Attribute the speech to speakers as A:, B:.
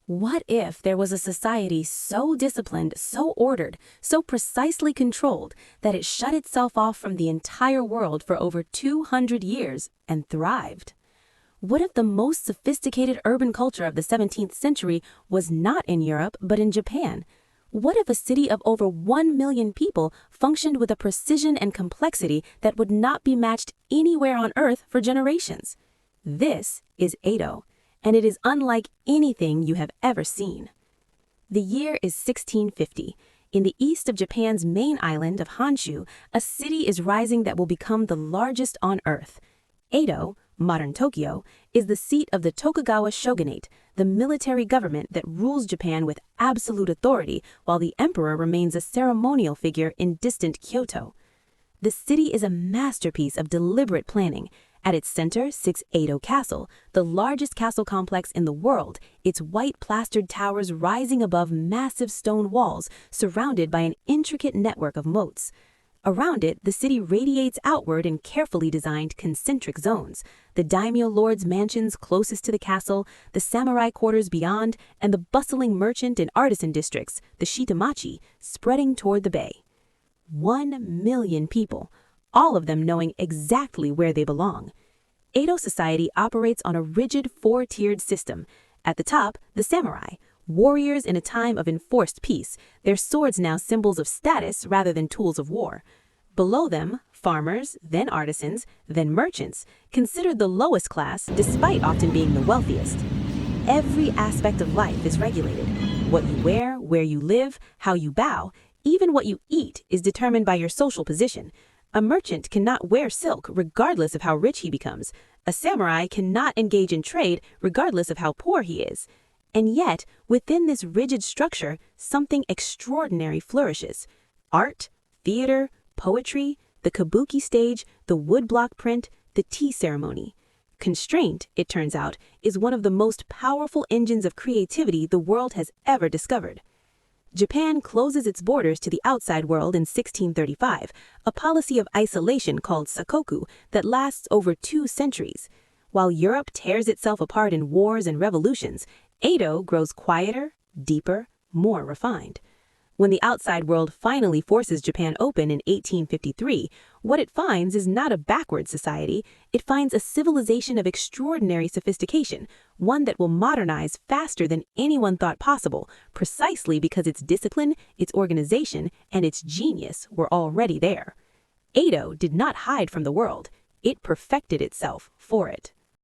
A: What if there was a society so disciplined, so ordered, so precisely controlled that it shut itself off from the entire world for over 200 years and thrived? What if the most sophisticated urban culture of the 17th century was not in Europe but in Japan? What if a city of over 1 million people functioned with a precision and complexity that would not be matched anywhere on Earth for generations? This is Edo, and it is unlike anything you have ever seen. The year is 1650. In the east of Japan's main island of Honshu, a city is rising that will become the largest on Earth. Edo, modern Tokyo, is the seat of the Tokugawa shogunate, the military government that rules Japan with absolute authority while the emperor remains a ceremonial figure in distant Kyoto. The city is a masterpiece of deliberate planning. At its center sits Edo Castle, the largest castle complex in the world, its white plastered towers rising above massive stone walls surrounded by an intricate network of moats. Around it, the city radiates outward in carefully designed concentric zones, the daimyo lords' mansions closest to the castle, the samurai quarters beyond, and the bustling merchant and artisan districts, the shitamachi, spreading toward the bay. 1 million people, all of them knowing exactly where they belong. Edo society operates on a rigid 4-tiered system. At the top, the samurai, warriors in a time of enforced peace, their swords now symbols of status rather than tools of war. Below them, farmers, then artisans, then merchants, considered the lowest class despite often being the wealthiest. Every aspect of life is regulated. What you wear, where you live, how you bow, even what you eat is determined by your social position. A merchant cannot wear silk regardless of how rich he becomes. A samurai cannot engage in trade regardless of how poor he is. And yet, within this rigid structure, something extraordinary flourishes. Art, theater, poetry, the kabuki stage, the woodblock print, the tea ceremony. Constraint, it turns out, is one of the most powerful engines of creativity the world has ever discovered. Japan closes its borders to the outside world in 1635, a policy of isolation called sakoku that lasts over 2 centuries. While Europe tears itself apart in wars and revolutions, Edo grows quieter, deeper, more refined. When the outside world finally forces Japan open in 1853, what it finds is not a backward society, it finds a civilization of extraordinary sophistication, one that will modernize faster than anyone thought possible, precisely because its discipline, its organization, and its genius were already there. Edo did not hide from the world, it perfected itself for it.